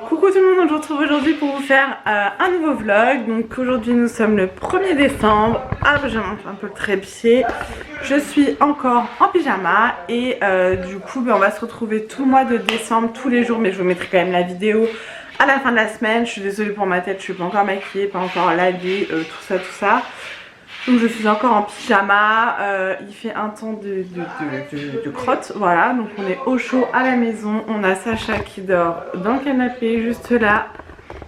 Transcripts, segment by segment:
Coucou tout le monde, on se retrouve aujourd'hui pour vous faire un nouveau vlog. Donc aujourd'hui nous sommes le 1er décembre. Ah, je monte un peu le trépied. Je suis encore en pyjama et du coup on va se retrouver tout le mois de décembre, tous les jours. Mais je vous mettrai quand même la vidéo à la fin de la semaine. Je suis désolée pour ma tête, je suis pas encore maquillée, pas encore lavée, tout ça. Donc je suis encore en pyjama, il fait un temps de crotte, voilà, donc on est au chaud à la maison. On a Sacha qui dort dans le canapé juste là,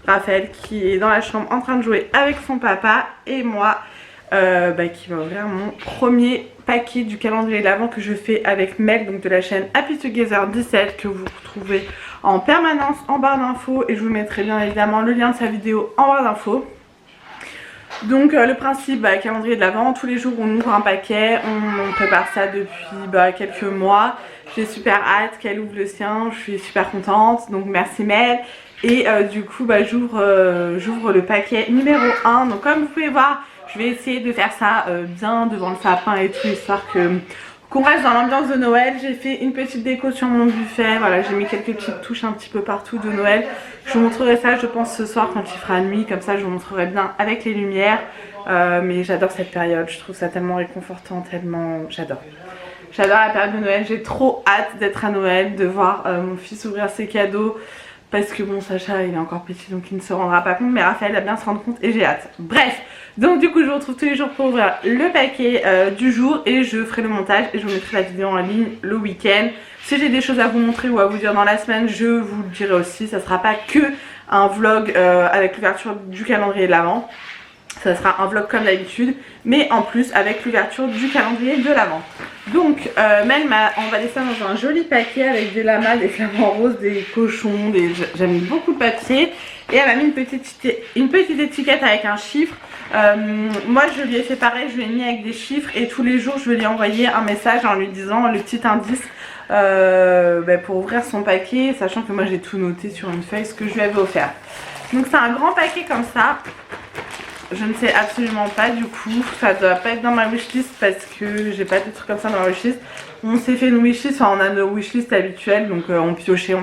Raphaël qui est dans la chambre en train de jouer avec son papa et moi qui va ouvrir mon premier paquet du calendrier de l'Avent que je fais avec Mel, donc de la chaîne Happy Together 17 que vous retrouvez en permanence en barre d'infos, et je vous mettrai bien évidemment le lien de sa vidéo en barre d'infos. Donc le principe, calendrier de l'Avent, tous les jours on ouvre un paquet, on prépare ça depuis quelques mois. J'ai super hâte qu'elle ouvre le sien, je suis super contente, donc merci Mel. Et du coup j'ouvre le paquet numéro 1, donc comme vous pouvez voir, je vais essayer de faire ça bien devant le sapin et tout, histoire qu'on reste dans l'ambiance de Noël. J'ai fait une petite déco sur mon buffet, voilà, j'ai mis quelques petites touches un petit peu partout de Noël. Je vous montrerai ça je pense ce soir quand il fera nuit, comme ça je vous montrerai bien avec les lumières. Mais j'adore cette période, je trouve ça tellement réconfortant, tellement... J'adore la période de Noël, j'ai trop hâte d'être à Noël, de voir mon fils ouvrir ses cadeaux. Parce que bon, Sacha il est encore petit donc il ne se rendra pas compte, mais Raphaël va bien se rendre compte et j'ai hâte. Bref, donc du coup je vous retrouve tous les jours pour ouvrir le paquet du jour et je ferai le montage et je vous mettrai la vidéo en ligne le week-end. Si j'ai des choses à vous montrer ou à vous dire dans la semaine, je vous le dirai aussi. Ça sera pas que un vlog avec l'ouverture du calendrier de l'Avent. Ça sera un vlog comme d'habitude, mais en plus avec l'ouverture du calendrier de l'Avent. Donc Mel m'a emballé ça dans un joli paquet avec des lamas, des flamants roses, des cochons, j'aime beaucoup de papier. Et elle m'a mis une petite étiquette avec un chiffre. Moi je lui ai fait pareil, je lui ai mis avec des chiffres et tous les jours je vais lui envoyer un message en lui disant le petit indice pour ouvrir son paquet, sachant que moi j'ai tout noté sur une feuille ce que je lui avais offert. Donc c'est un grand paquet comme ça. Je ne sais absolument pas, du coup ça doit pas être dans ma wishlist parce que j'ai pas de trucs comme ça dans ma wishlist. On s'est fait une wishlist, enfin on a nos wishlists habituelles, donc on piochait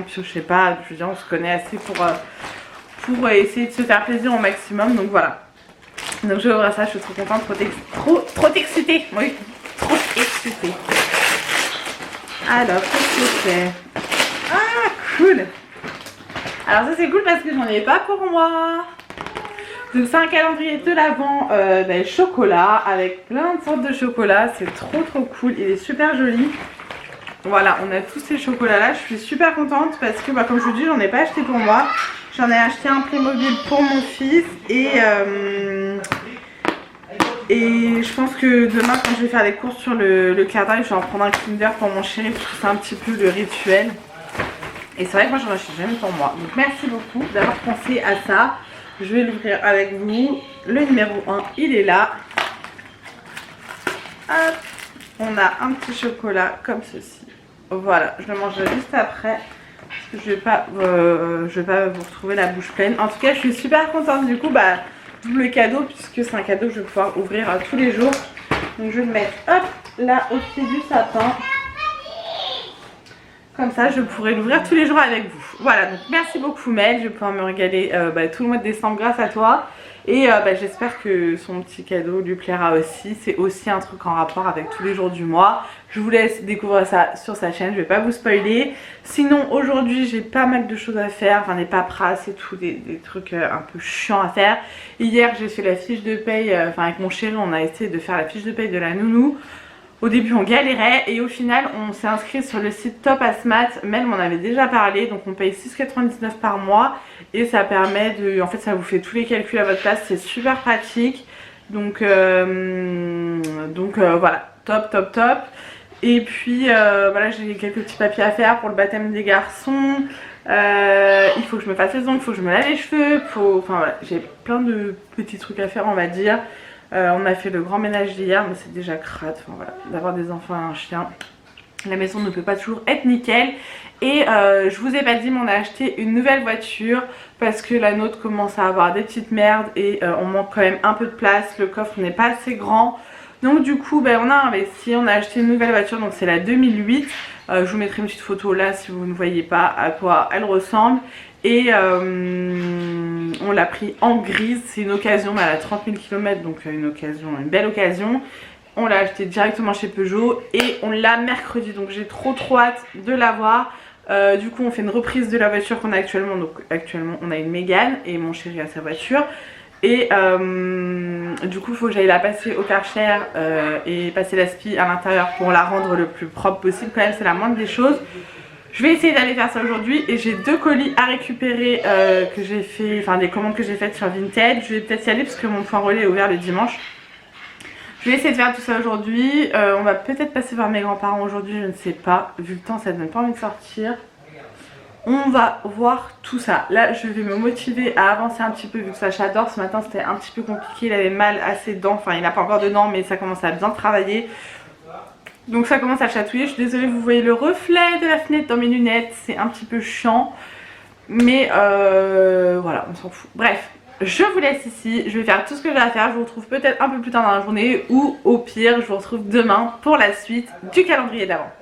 pas, je veux dire on se connaît assez pour essayer de se faire plaisir au maximum, donc voilà. Donc je vais ouvrir ça, je suis trop contente, trop excitée, oui, trop excitée. Alors qu'est-ce que c'est? Ah cool. Alors ça c'est cool parce que j'en ai pas pour moi. Donc c'est un calendrier de l'Avent chocolat avec plein de sortes de chocolat, c'est trop cool, il est super joli. Voilà, on a tous ces chocolats là, je suis super contente parce que comme je vous dis j'en ai pas acheté pour moi. J'en ai acheté un Playmobil pour mon fils et je pense que demain quand je vais faire les courses sur le cadre, je vais en prendre un Kinder pour mon chéri parce que c'est un petit peu le rituel. Et c'est vrai que moi j'en achète jamais pour moi. Donc merci beaucoup d'avoir pensé à ça. Je vais l'ouvrir avec vous. Le numéro 1, il est là. Hop. On a un petit chocolat comme ceci. Voilà, je le mangerai juste après. Parce que je vais pas vous retrouver la bouche pleine. En tout cas, je suis super contente du coup. Double cadeau puisque c'est un cadeau que je vais pouvoir ouvrir tous les jours. Donc je vais le mettre hop là au pied du sapin. Comme ça je pourrai l'ouvrir tous les jours avec vous. Voilà, donc merci beaucoup Mel, je vais pouvoir me régaler tout le mois de décembre grâce à toi. Et j'espère que son petit cadeau lui plaira aussi. C'est aussi un truc en rapport avec tous les jours du mois. Je vous laisse découvrir ça sur sa chaîne, je vais pas vous spoiler. Sinon aujourd'hui j'ai pas mal de choses à faire, enfin des paperasses et tout, des trucs un peu chiants à faire. Hier j'ai fait la fiche de paye, avec mon chéri on a essayé de faire la fiche de paye de la nounou. Au début on galérait et au final on s'est inscrit sur le site Top Asmat. Mel m'en avait déjà parlé, donc on paye 6,99 par mois et ça permet de... En fait ça vous fait tous les calculs à votre place, c'est super pratique. Donc voilà, top. Et puis voilà, j'ai quelques petits papiers à faire pour le baptême des garçons. Il faut que je me fasse les ongles, il faut que je me lave les cheveux, enfin voilà, j'ai plein de petits trucs à faire on va dire. On a fait le grand ménage d'hier mais c'est déjà crade, enfin voilà, d'avoir des enfants et un chien, la maison ne peut pas toujours être nickel. Et je vous ai pas dit mais on a acheté une nouvelle voiture parce que la nôtre commence à avoir des petites merdes et on manque quand même un peu de place, le coffre n'est pas assez grand. Donc du coup on a investi, on a acheté une nouvelle voiture, donc c'est la 2008. Je vous mettrai une petite photo là si vous ne voyez pas à quoi elle ressemble. Et on l'a pris en grise, c'est une occasion, elle a 30 000 km, donc une belle occasion. On l'a acheté directement chez Peugeot et on l'a mercredi, donc j'ai trop hâte de la voir. Du coup on fait une reprise de la voiture qu'on a actuellement. Donc actuellement on a une Mégane et mon chéri a sa voiture. Et du coup il faut que j'aille la passer au Karcher et passer l'aspi à l'intérieur pour la rendre le plus propre possible. Quand même c'est la moindre des choses. Je vais essayer d'aller faire ça aujourd'hui et j'ai 2 colis à récupérer que j'ai fait, enfin des commandes que j'ai faites sur Vinted. Je vais peut-être y aller parce que mon point relais est ouvert le dimanche. Je vais essayer de faire tout ça aujourd'hui. On va peut-être passer voir mes grands-parents aujourd'hui, je ne sais pas. Vu le temps, ça ne donne pas envie de sortir. On va voir tout ça. Là, je vais me motiver à avancer un petit peu vu que Sacha dort. Ce matin, c'était un petit peu compliqué. Il avait mal à ses dents. Enfin, il n'a pas encore de dents, mais ça commence à bien travailler. Donc ça commence à chatouiller. Je suis désolée, vous voyez le reflet de la fenêtre dans mes lunettes. C'est un petit peu chiant. Mais voilà, on s'en fout. Bref. Je vous laisse ici, je vais faire tout ce que j'ai à faire, je vous retrouve peut-être un peu plus tard dans la journée ou au pire je vous retrouve demain pour la suite du calendrier d'avant.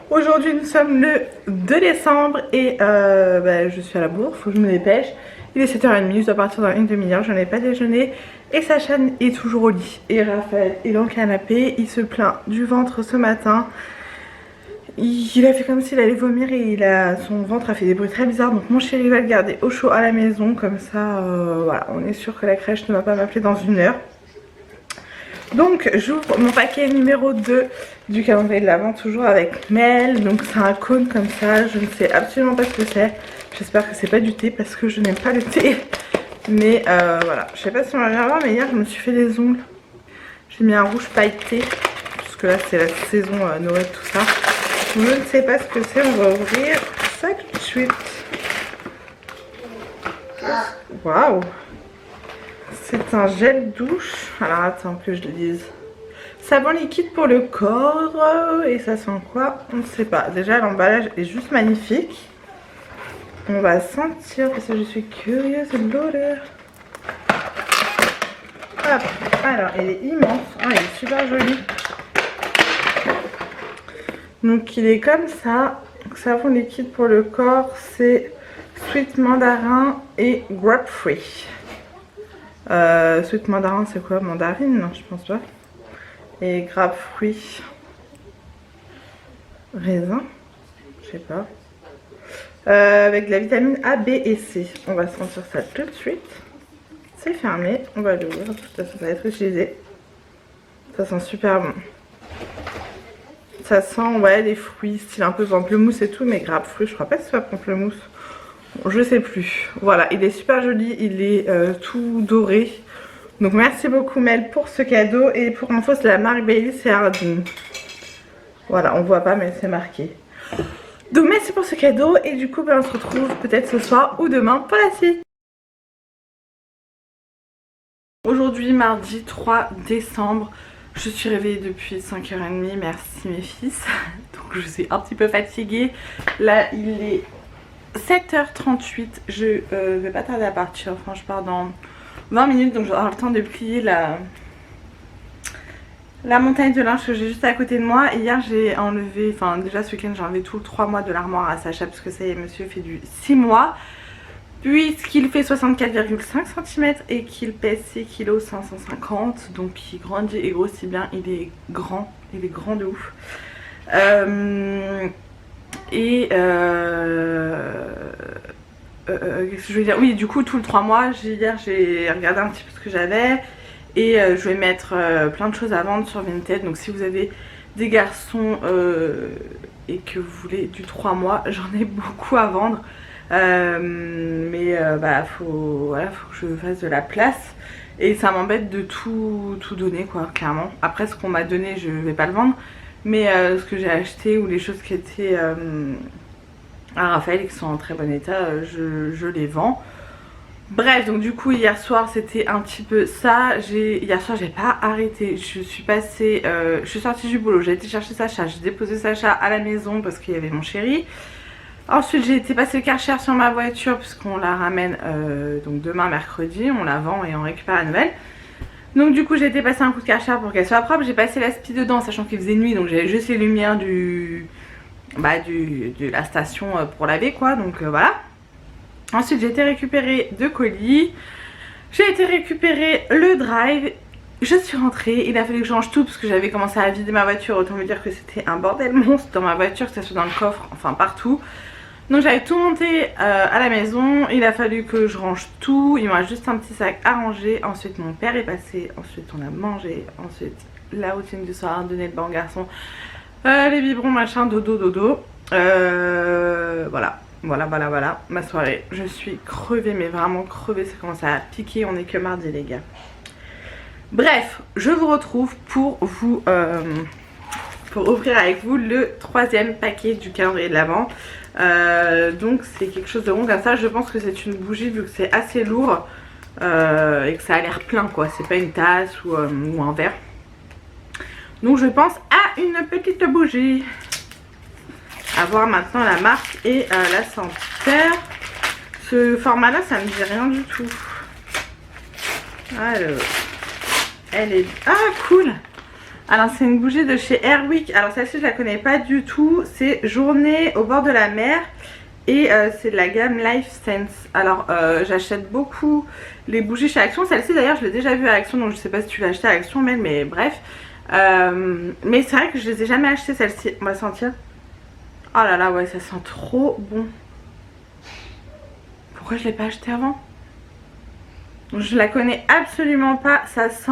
Aujourd'hui nous sommes le 2 décembre et je suis à la bourre, faut que je me dépêche. Il est 7h30, je dois partir dans une demi-heure, je n'ai pas déjeuné et Sacha est toujours au lit. Et Raphaël est dans le canapé, il se plaint du ventre ce matin. Il a fait comme s'il allait vomir et son ventre a fait des bruits très bizarres. Donc mon chéri va le garder au chaud à la maison. Comme ça, voilà, on est sûr que la crèche ne va pas m'appeler dans 1 heure. Donc j'ouvre mon paquet numéro 2 du calendrier de l'Avent, toujours avec Mel. Donc c'est un cône comme ça, je ne sais absolument pas ce que c'est. J'espère que c'est pas du thé parce que je n'aime pas le thé. Mais voilà, je sais pas si on va bien voir, mais hier je me suis fait les ongles. J'ai mis un rouge pailleté, parce que là c'est la saison Noël, tout ça. Je ne sais pas ce que c'est, on va ouvrir ça tout de suite. Waouh! C'est un gel douche. Alors attends que je le dise. Savon liquide pour le corps. Et ça sent quoi? On ne sait pas. Déjà l'emballage est juste magnifique. On va sentir parce que je suis curieuse de l'odeur. Hop. Alors elle est immense. Oh, elle est super jolie. Donc il est comme ça, savon liquide pour le corps, c'est sweet mandarin et grapefruit. Sweet mandarin c'est quoi? Mandarine? Non je pense pas. Et grapefruit, raisin, je sais pas. Avec de la vitamine A, B et C. On va sentir ça tout de suite. C'est fermé, on va l'ouvrir, de toute façon ça va être utilisé. Ça sent super bon. Ça sent ouais les fruits, style un peu pamplemousse et tout, mais grapefruit, je crois pas que ce soit pamplemousse. Bon, je sais plus. Voilà, il est super joli, il est tout doré. Donc merci beaucoup Mel pour ce cadeau. Et pour info c'est la marque Baileys et Hardin. Voilà, on voit pas mais c'est marqué. Donc merci pour ce cadeau et du coup on se retrouve peut-être ce soir ou demain pour la suite. Aujourd'hui mardi 3 décembre. Je suis réveillée depuis 5h30, merci mes fils. Donc je suis un petit peu fatiguée. Là il est 7h38, je vais pas tarder à partir. Enfin je pars dans 20 minutes donc je vais avoir le temps de plier la montagne de linge que j'ai juste à côté de moi. Hier j'ai enlevé, enfin déjà ce week-end j'ai enlevé tout le 3 mois de l'armoire à Sacha parce que ça y est monsieur fait du 6 mois. Puisqu'il fait 64,5 cm et qu'il pèse 6 kg 550, donc il grandit et grossit bien, il est grand de ouf. Qu'est-ce que je veux dire? Oui, du coup tout le 3 mois, hier j'ai regardé un petit peu ce que j'avais et je vais mettre plein de choses à vendre sur Vinted. Donc si vous avez des garçons et que vous voulez du 3 mois, j'en ai beaucoup à vendre. Faut que je fasse de la place et ça m'embête de tout donner quoi, clairement. Après ce qu'on m'a donné je vais pas le vendre, mais ce que j'ai acheté ou les choses qui étaient à Raphaël et qui sont en très bon état, je les vends. Bref, donc du coup hier soir c'était un petit peu ça. Hier soir j'ai pas arrêté, je suis passée, je suis sortie du boulot, j'ai été chercher Sacha, j'ai déposé Sacha à la maison parce qu'il y avait mon chéri. Ensuite j'ai été passer le Karcher sur ma voiture puisqu'on la ramène donc demain mercredi, on la vend et on récupère la nouvelle. Donc du coup j'ai été passer un coup de Karcher pour qu'elle soit propre. J'ai passé l'aspi dedans sachant qu'il faisait nuit, donc j'avais juste les lumières de la station pour laver quoi, donc voilà. Ensuite j'ai été récupérer 2 colis. J'ai été récupérer le drive. Je suis rentrée, il a fallu que je range tout parce que j'avais commencé à vider ma voiture. Autant me dire que c'était un bordel monstre dans ma voiture, que ce soit dans le coffre, enfin partout. Donc j'avais tout monté à la maison, il a fallu que je range tout. Il me reste juste un petit sac à ranger. Ensuite mon père est passé, ensuite on a mangé. Ensuite la routine du soir, donner le bain au garçon, les biberons machin, dodo. Voilà. Voilà, ma soirée. Je suis crevée, mais vraiment crevée, ça commence à piquer, on est que mardi les gars. Bref, je vous retrouve pour vous pour ouvrir avec vous le 3e paquet du calendrier de l'Avent. Donc c'est quelque chose de rond comme ça. Je pense que c'est une bougie vu que c'est assez lourd et que ça a l'air plein quoi. C'est pas une tasse ou un verre. Donc je pense à une petite bougie. À voir maintenant la marque et la senteur. Ce format là ça me dit rien du tout. Alors elle est... Ah cool. Alors c'est une bougie de chez Airwick. Alors celle-ci je la connais pas du tout. C'est journée au bord de la mer. Et c'est de la gamme Life Sense. Alors j'achète beaucoup les bougies chez Action. Celle-ci d'ailleurs je l'ai déjà vue à Action. Donc je sais pas si tu l'as achetée à Action mais bref. Mais c'est vrai que je les ai jamais achetées celle-ci. On va sentir. Oh là là ouais ça sent trop bon. Pourquoi je l'ai pas acheté avant? Je la connais absolument pas. Ça sent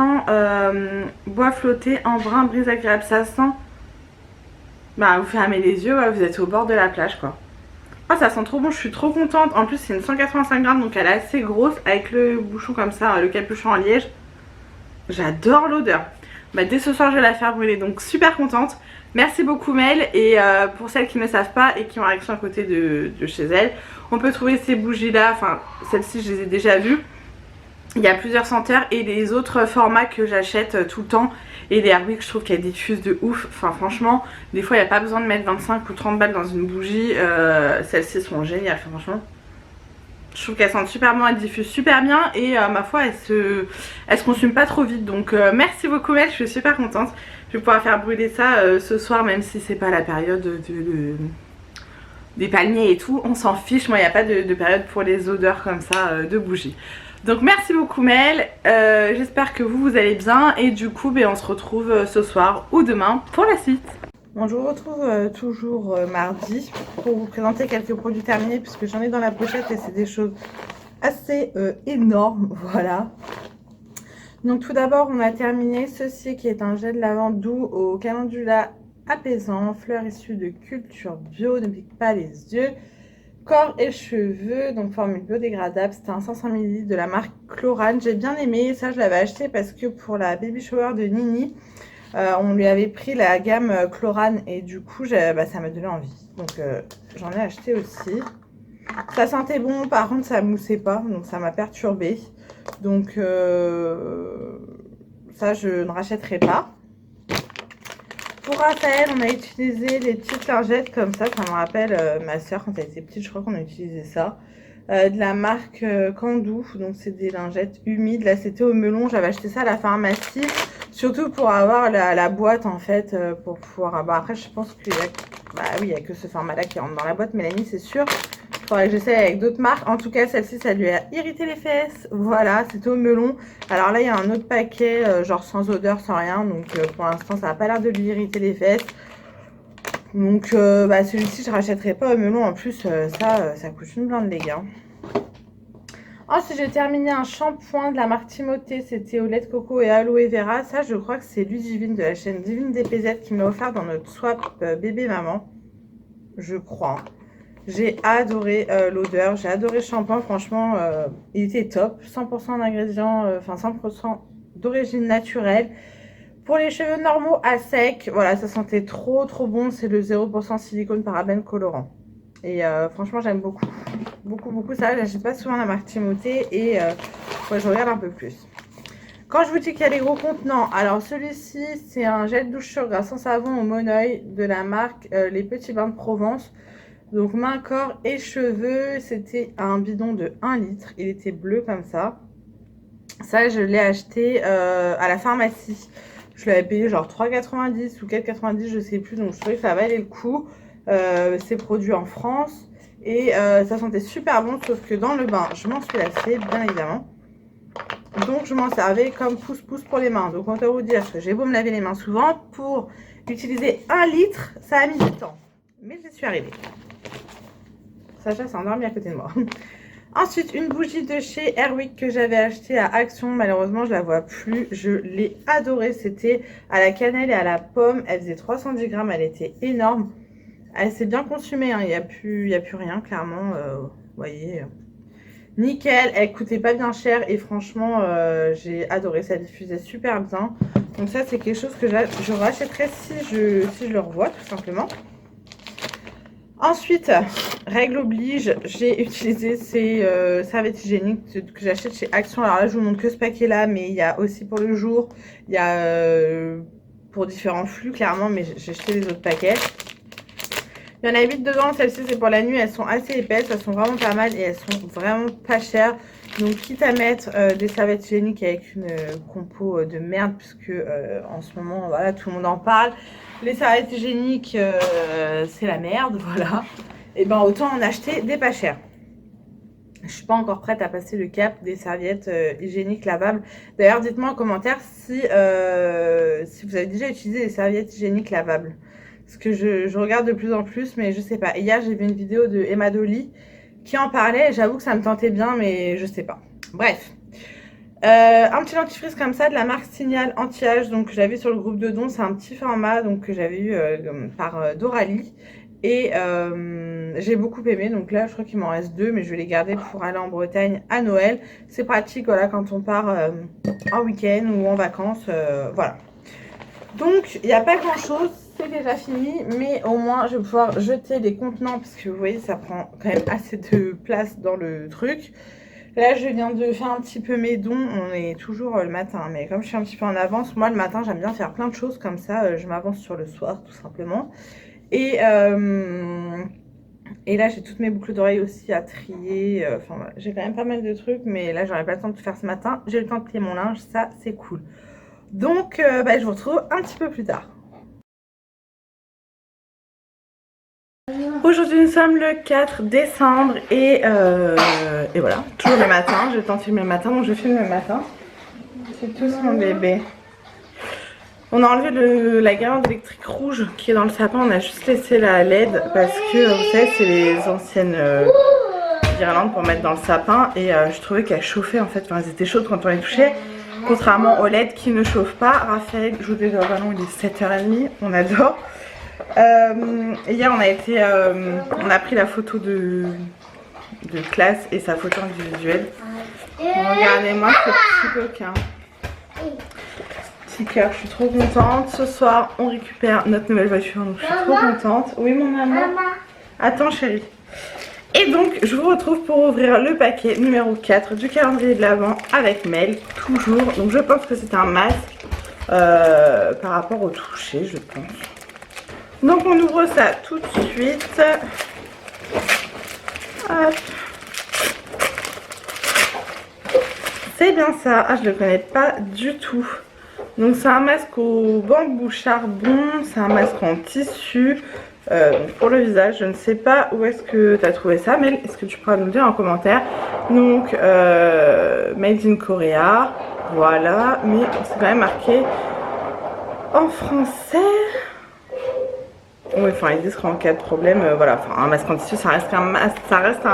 bois flotté en brun brise agréable. Ça sent... Bah vous fermez les yeux, ouais, vous êtes au bord de la plage quoi. Oh ça sent trop bon, je suis trop contente. En plus c'est une 185 grammes donc elle est assez grosse. Avec le bouchon comme ça, le capuchon en liège. J'adore l'odeur. Bah dès ce soir je vais la faire brûler, donc super contente. Merci beaucoup Mel. Et pour celles qui ne savent pas et qui ont Action à côté de chez elle, on peut trouver ces bougies là, enfin celles-ci je les ai déjà vues. Il y a plusieurs senteurs et les autres formats que j'achète tout le temps. Et les Airwick je trouve qu'elles diffusent de ouf. Enfin franchement, des fois il n'y a pas besoin de mettre 25 ou 30 balles dans une bougie. Celles-ci sont géniales franchement. Je trouve qu'elles sentent super bon, elles diffusent super bien. Et ma foi elles se consument pas trop vite. Donc merci beaucoup Mel, je suis super contente. Je vais pouvoir faire brûler ça ce soir même si c'est pas la période des palmiers et tout. On s'en fiche, moi il n'y a pas de période pour les odeurs comme ça de bougies. Donc merci beaucoup Mel, j'espère que vous allez bien et du coup on se retrouve ce soir ou demain pour la suite. Bon je vous retrouve toujours mardi pour vous présenter quelques produits terminés puisque j'en ai dans la pochette et c'est des choses assez énormes, voilà. Donc tout d'abord on a terminé ceci qui est un gel de lavande doux au calendula apaisant, fleurs issues de culture bio, ne pique pas les yeux. Corps et cheveux, donc formule biodégradable, c'était un 500 ml de la marque Chlorane. J'ai bien aimé, ça je l'avais acheté parce que pour la baby shower de Nini, on lui avait pris la gamme Chlorane et du coup ça m'a donné envie. Donc j'en ai acheté aussi. Ça sentait bon, par contre ça moussait pas, donc ça m'a perturbée. Donc ça je ne rachèterai pas. Pour Raphaël, on a utilisé les petites lingettes comme ça me rappelle ma soeur quand elle était petite, je crois qu'on a utilisé ça. De la marque Candou, donc c'est des lingettes humides. Là c'était au melon, j'avais acheté ça à la pharmacie, surtout pour avoir la boîte en fait, pour pouvoir... Bah, après je pense qu'il y a... Bah oui, il n'y a que ce format là qui rentre dans la boîte, Mélanie c'est sûr. Il faudrait que j'essaie avec d'autres marques. En tout cas, celle-ci, ça lui a irrité les fesses. Voilà, c'était au melon. Alors là, il y a un autre paquet, genre sans odeur, sans rien. Donc pour l'instant, ça n'a pas l'air de lui irriter les fesses. Donc celui-ci, je ne rachèterai pas au melon. En plus, ça coûte une blinde, les gars. Ensuite, j'ai terminé un shampoing de la marque Timothée. C'était au lait de coco et aloe vera. Ça, je crois que c'est lui Divine de la chaîne Divine DPZ qui me l'a offert dans notre swap bébé-maman. Je crois. J'ai adoré l'odeur, j'ai adoré le shampoing, franchement, il était top. 100% d'ingrédients, 100% d'origine naturelle. Pour les cheveux normaux à sec, voilà, ça sentait trop bon. C'est le 0% silicone, parabène, colorant. Et franchement, j'aime beaucoup. Beaucoup ça. J'achète pas souvent la marque Timothée et je regarde un peu plus. Quand je vous dis qu'il y a les gros contenants, alors celui-ci, c'est un gel douche sur gras sans savon au monoeil de la marque Les Petits Bains de Provence. Donc main, corps et cheveux, c'était un bidon de 1 litre. Il était bleu comme ça. Ça, je l'ai acheté à la pharmacie. Je l'avais payé genre 3,90 ou 4,90, je sais plus. Donc je trouvais que ça valait le coup. C'est produit en France. Et ça sentait super bon, sauf que dans le bain, je m'en suis lassée, bien évidemment. Donc je m'en servais comme pouce-pouce pour les mains. Donc autant vous dire que j'ai beau me laver les mains souvent, pour utiliser 1 litre, ça a mis du temps. Mais j'y suis arrivée. Sacha s'est endormi à côté de moi. Ensuite, une bougie de chez Airwick que j'avais achetée à Action. Malheureusement, je la vois plus. Je l'ai adorée. C'était à la cannelle et à la pomme. Elle faisait 310 grammes. Elle était énorme. Elle s'est bien consumée. Hein. Il n'y a plus rien, clairement. Vous voyez. Nickel. Elle coûtait pas bien cher. Et franchement, j'ai adoré. Ça diffusait super bien. Donc ça, c'est quelque chose que je rachèterais si je le revois, tout simplement. Ensuite, règle oblige, j'ai utilisé ces serviettes hygiéniques que j'achète chez Action. Alors là, je vous montre que ce paquet-là, mais il y a aussi pour le jour, il y a pour différents flux, clairement, mais j'ai acheté les autres paquets. Il y en a 8 dedans, celles-ci c'est pour la nuit, elles sont assez épaisses, elles sont vraiment pas mal et elles sont vraiment pas chères. Donc quitte à mettre des serviettes hygiéniques avec une compo de merde, puisque en ce moment, voilà, tout le monde en parle. Les serviettes hygiéniques, c'est la merde, voilà. Et ben autant en acheter des pas chers. Je suis pas encore prête à passer le cap des serviettes hygiéniques lavables. D'ailleurs, dites-moi en commentaire si vous avez déjà utilisé des serviettes hygiéniques lavables. Parce que je regarde de plus en plus, mais je sais pas. Hier, j'ai vu une vidéo de Emma Dolly qui en parlait. J'avoue que ça me tentait bien, mais je sais pas. Bref. Un petit dentifrice comme ça de la marque Signal anti-âge, donc que j'avais sur le groupe de dons. C'est un petit format donc que j'avais eu par Doralie. Et j'ai beaucoup aimé. Donc là, je crois qu'il m'en reste 2, mais je vais les garder pour aller en Bretagne à Noël. C'est pratique, voilà, quand on part en week-end ou en vacances. Voilà. Donc, il n'y a pas grand-chose. C'est déjà fini, mais au moins, je vais pouvoir jeter les contenants parce que vous voyez, ça prend quand même assez de place dans le truc. Là, je viens de faire un petit peu mes dons. On est toujours le matin, mais comme je suis un petit peu en avance, moi, le matin, j'aime bien faire plein de choses comme ça. Je m'avance sur le soir, tout simplement. Et là, j'ai toutes mes boucles d'oreilles aussi à trier. Enfin, voilà. J'ai quand même pas mal de trucs, mais là, j'aurais pas le temps de tout faire ce matin. J'ai le temps de plier mon linge, ça, c'est cool. Donc, je vous retrouve un petit peu plus tard. Aujourd'hui nous sommes le 4 décembre et voilà, toujours le matin, j'ai le temps de filmer le matin, donc je filme le matin. C'est tout mon bébé. On a enlevé la guirlande électrique rouge qui est dans le sapin, on a juste laissé la LED parce que vous savez c'est les anciennes guirlandes pour mettre dans le sapin et je trouvais qu'elles chauffaient en fait, enfin elles étaient chaudes quand on les touchait. Contrairement aux LED qui ne chauffent pas. Raphaël joue déjà au ballon, il est 7h30, on adore. Hier on a pris la photo de classe et sa photo individuelle. Regardez-moi ce petit coquin. Petit cœur, je suis trop contente. Ce soir on récupère notre nouvelle voiture, donc je suis trop contente. Oui mon maman. Attends chérie. Et donc je vous retrouve pour ouvrir le paquet numéro 4 du calendrier de l'Avent avec Mel, toujours. Donc je pense que c'est un masque par rapport au toucher, je pense. Donc on ouvre ça tout de suite. Hop. C'est bien ça. Ah, je ne le connais pas du tout. Donc c'est un masque au bambou charbon. C'est un masque en tissu. Pour le visage, je ne sais pas où est-ce que tu as trouvé ça, mais est-ce que tu pourras nous dire en commentaire. Donc Made in Korea, voilà, mais c'est quand même marqué en français. Oui, enfin ils disent qu'en cas de problème, voilà, enfin un masque en tissu, ça reste un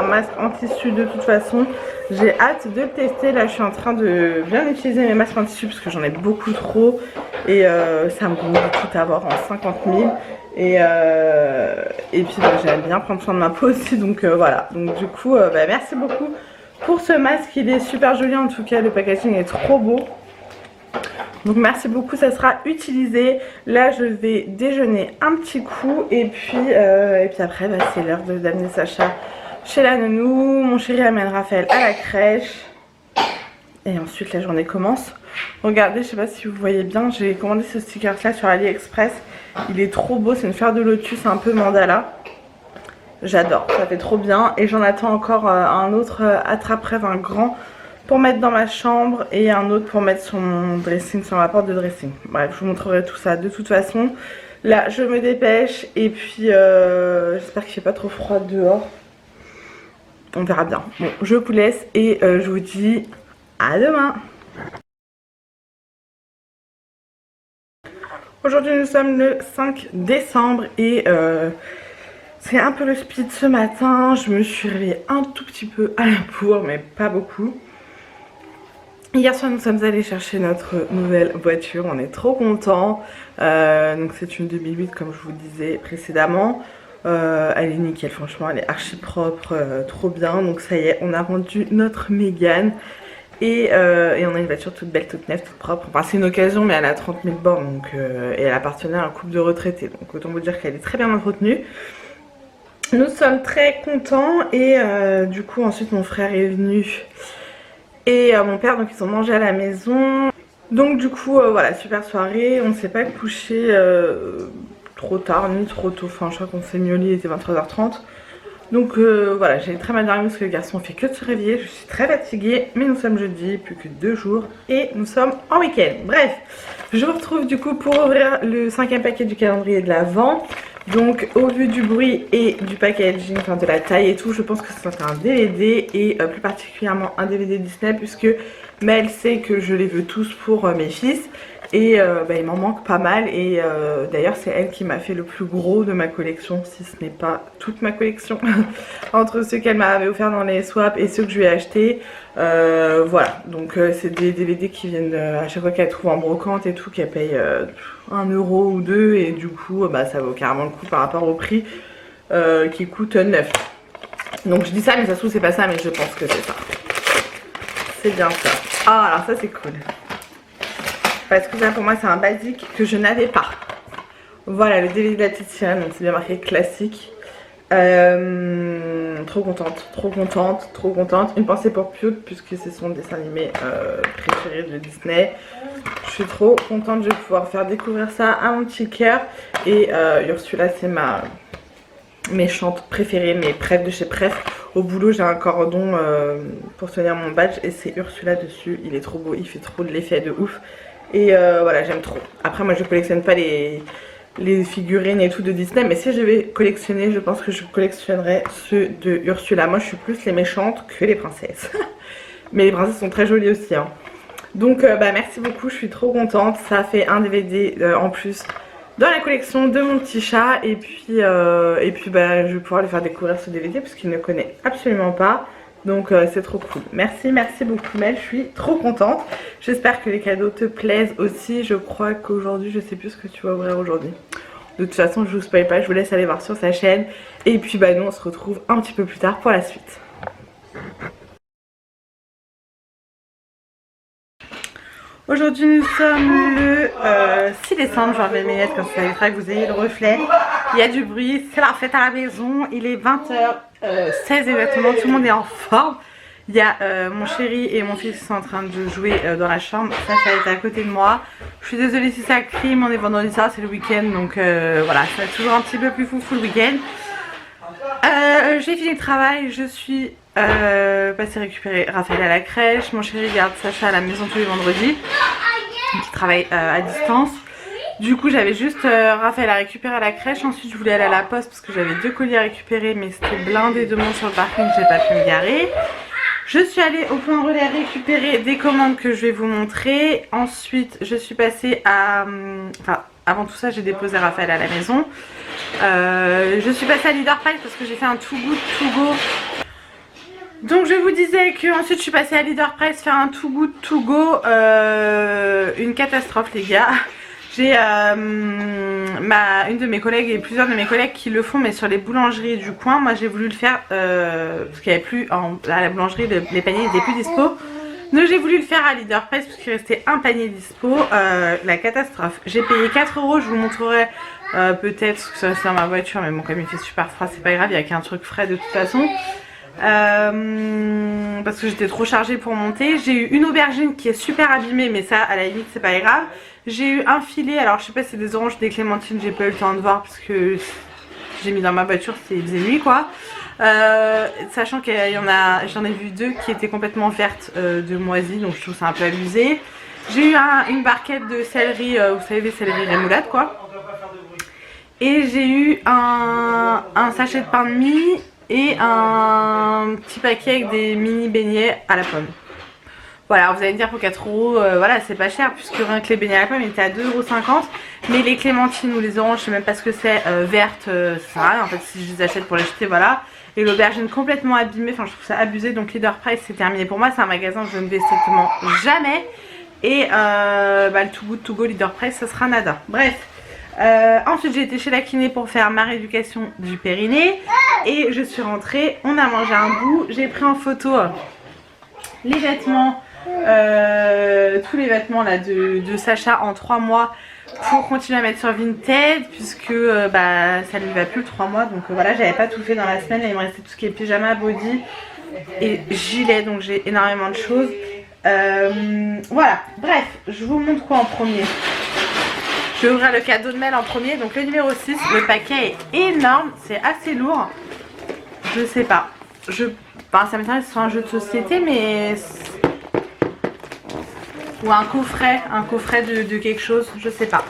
masque en tissu de toute façon. J'ai hâte de le tester. Là je suis en train de bien utiliser mes masques en tissu parce que j'en ai beaucoup trop et ça me coûte à avoir en 50 000. Et puis j'aime bien prendre soin de ma peau aussi, donc voilà. Donc du coup merci beaucoup pour ce masque, il est super joli en tout cas, le packaging est trop beau. Donc merci beaucoup, ça sera utilisé. Là je vais déjeuner un petit coup et puis après c'est l'heure d'amener Sacha chez la nounou. Mon chéri amène Raphaël à la crèche et ensuite la journée commence. Regardez, je sais pas si vous voyez bien, j'ai commandé ce sticker là sur AliExpress. Il est trop beau, c'est une fleur de lotus un peu mandala. J'adore, ça fait trop bien. Et j'en attends encore un autre attrape-rêve, un grand pour mettre dans ma chambre et un autre pour mettre sur mon dressing, sur ma porte de dressing. Bref, je vous montrerai tout ça de toute façon. Là, je me dépêche et puis j'espère qu'il fait pas trop froid dehors. On verra bien. Bon, je vous laisse et je vous dis à demain. Aujourd'hui, nous sommes le 5 décembre et c'est un peu le speed ce matin. Je me suis réveillée un tout petit peu à la bourre, mais pas beaucoup. Hier soir, nous sommes allés chercher notre nouvelle voiture. On est trop contents. Donc c'est une 2008 comme je vous disais précédemment. Elle est nickel, franchement, elle est archi propre, trop bien. Donc ça y est, on a rendu notre Mégane. Et on a une voiture toute belle, toute neuve, toute propre. Enfin c'est une occasion mais elle a 30 000 bornes donc, et elle appartenait à un couple de retraités. Donc autant vous dire qu'elle est très bien entretenue. Nous sommes très contents et du coup ensuite mon frère est venu et mon père, donc ils ont mangé à la maison. Donc du coup voilà, super soirée. On ne s'est pas couché trop tard ni trop tôt. Enfin je crois qu'on s'est mis au lit, il était 23h30. Donc voilà, j'ai très mal dormi parce que le garçon fait que de se réveiller. Je suis très fatiguée, mais nous sommes jeudi, plus que 2 jours et nous sommes en week-end. Bref, je vous retrouve du coup pour ouvrir le 5e paquet du calendrier de l'Avent. Donc au vu du bruit et du packaging, enfin de la taille et tout, je pense que ça sera un DVD et plus particulièrement un DVD Disney puisque Mel sait que je les veux tous pour mes fils. Et il m'en manque pas mal et d'ailleurs c'est elle qui m'a fait le plus gros de ma collection, si ce n'est pas toute ma collection, entre ceux qu'elle m'avait offert dans les swaps et ceux que je lui ai achetés. Voilà, donc c'est des DVD qui viennent à chaque fois qu'elle trouve en brocante et tout, qu'elle paye 1 euro ou 2 et du coup ça vaut carrément le coup par rapport au prix qui coûte 9. Donc je dis ça mais ça se trouve c'est pas ça, mais je pense que c'est ça. C'est bien ça. Ah alors ça c'est cool. Parce que ça pour moi c'est un basique que je n'avais pas. Voilà le DVD de la petite sirène, donc c'est bien marqué classique. Trop contente, trop contente, trop contente. Une pensée pour Piot puisque c'est son dessin animé préféré de Disney. Je suis trop contente, je vais pouvoir faire découvrir ça à mon petit cœur. Et Ursula c'est ma méchante préférée, mes Pref de chez Pref. Au boulot j'ai un cordon pour tenir mon badge et c'est Ursula dessus. Il est trop beau, il fait trop de l'effet de ouf. Et voilà, j'aime trop. Après moi je collectionne pas les figurines et tout de Disney, mais si je vais collectionner, je pense que je collectionnerai ceux de Ursula. Moi je suis plus les méchantes que les princesses. Mais les princesses sont très jolies aussi hein. Donc merci beaucoup, je suis trop contente. Ça fait un DVD en plus dans la collection de mon petit chat. Et puis je vais pouvoir lui faire découvrir ce DVD parce qu'il ne connaît absolument pas. Donc c'est trop cool. Merci, merci beaucoup Mel, je suis trop contente. J'espère que les cadeaux te plaisent aussi. Je crois qu'aujourd'hui, je sais plus ce que tu vas ouvrir aujourd'hui. De toute façon, je vous spoil pas, je vous laisse aller voir sur sa chaîne. Et puis nous on se retrouve un petit peu plus tard pour la suite. Aujourd'hui nous sommes le 6 décembre, je vais mes lunettes comme ça évitera que vous ayez le reflet. Il y a du bruit, c'est la fête à la maison, il est 20h16 exactement, tout le monde est en forme. Il y a mon chéri et mon fils qui sont en train de jouer dans la chambre, Sacha est à côté de moi. Je suis désolée si ça crie, mais on est vendredi soir, c'est le week-end, donc voilà, ça va être toujours un petit peu plus foufou le week-end. J'ai fini le travail, je suis passée récupérer Raphaël à la crèche. Mon chéri garde Sacha à la maison tous les vendredis, qui travaille à distance. Du coup j'avais juste Raphaël à récupérer à la crèche. Ensuite je voulais aller à la poste parce que j'avais 2 colis à récupérer, mais c'était blindé de monde sur le parking, j'ai pas pu me garer. Je suis allée au point relais récupérer des commandes que je vais vous montrer. Ensuite je suis passée à... Enfin avant tout ça j'ai déposé Raphaël à la maison. Je suis passée à Leader Price parce que j'ai fait un Too Good To Go. Donc je vous disais que ensuite je suis passée à Leader Price faire un Too Good To Go. Une catastrophe les gars. J'ai une de mes collègues et plusieurs de mes collègues qui le font mais sur les boulangeries du coin. Moi j'ai voulu le faire parce qu'il n'y avait plus à la boulangerie, les paniers n'étaient plus dispo. Donc j'ai voulu le faire à Leader Price parce qu'il restait un panier dispo. La catastrophe. J'ai payé 4 €, je vous montrerai peut-être ce que ça c'est dans ma voiture, mais bon comme il fait super froid c'est pas grave, il n'y a qu'un truc frais de toute façon. Parce que j'étais trop chargée pour monter. J'ai eu une aubergine qui est super abîmée, mais ça à la limite c'est pas grave. J'ai eu un filet, alors je sais pas si c'est des oranges ou des clémentines, j'ai pas eu le temps de voir parce que j'ai mis dans ma voiture, il faisait nuit quoi. Sachant qu'il y en a, j'en ai vu 2 qui étaient complètement vertes de moisi, donc je trouve ça un peu abusé. J'ai eu une barquette de céleri, vous savez, les céleri rémoulade quoi. Et j'ai eu un sachet de pain de mie et un petit paquet avec des mini beignets à la pomme. Voilà, vous allez me dire pour 4 euros, voilà, c'est pas cher puisque rien que les beignets à la pomme étaient à 2,50 €. Mais les clémentines ou les oranges, je sais même pas ce que c'est, vertes, ça sert à rien en fait si je les achète pour les jeter, voilà. Et l'aubergine complètement abîmée, enfin je trouve ça abusé, donc Leader Price c'est terminé pour moi, c'est un magasin que je ne vais strictement jamais. Et le Too Good To Go Leader Price, ça sera nada. Bref. Ensuite j'ai été chez la kiné pour faire ma rééducation du périnée. Et je suis rentrée, on a mangé un bout. J'ai pris en photo les vêtements, tous les vêtements là de Sacha en 3 mois. Pour continuer à mettre sur Vinted. Puisque ça ne lui va plus le 3 mois. Donc voilà, j'avais pas tout fait dans la semaine. Là il me restait tout ce qui est pyjama, body et gilet. Donc j'ai énormément de choses. Voilà, bref, je vous montre quoi en premier. Je vais ouvrir le cadeau de Mel en premier. Donc le numéro 6, le paquet est énorme, c'est assez lourd. Je sais pas. Enfin, ça m'étonnerait que ce soit un jeu de société, mais... Ou un coffret de quelque chose, je sais pas.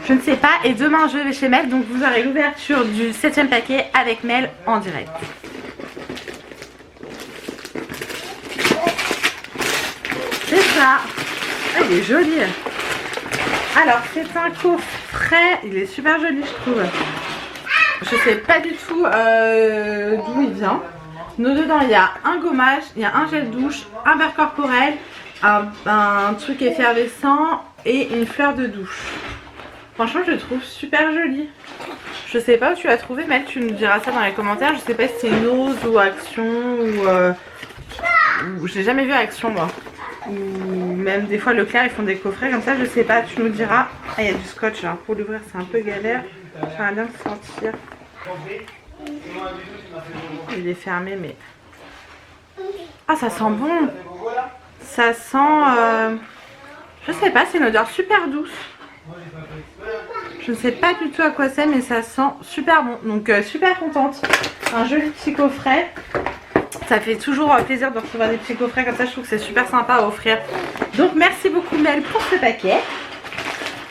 Je ne sais pas. Et demain je vais chez Mel, donc vous aurez l'ouverture du 7e paquet avec Mel en direct. C'est ça. Ah, il est joli. Alors c'est un coffret, il est super joli je trouve. Je sais pas du tout d'où il vient. Nous dedans il y a un gommage, il y a un gel douche, un beurre corporel, un truc effervescent et une fleur de douche. Franchement je le trouve super joli. Je sais pas où tu l'as trouvé, mais tu nous diras ça dans les commentaires. Je sais pas si c'est Nose ou Action ou je l'ai jamais vu à Action moi. Ou même des fois Leclerc ils font des coffrets comme ça, je sais pas, tu nous diras. Ah, il y a du scotch hein. Pour l'ouvrir c'est un peu galère. J'aimerais bien le sentir. Il est fermé mais... Ah ça sent bon. Ça sent... Je sais pas, c'est une odeur super douce. Je ne sais pas du tout à quoi c'est mais ça sent super bon. Donc super contente. Un joli petit coffret. Ça fait toujours plaisir de recevoir des petits coffrets comme ça, je trouve que c'est super sympa à offrir. Donc merci beaucoup Mel pour ce paquet.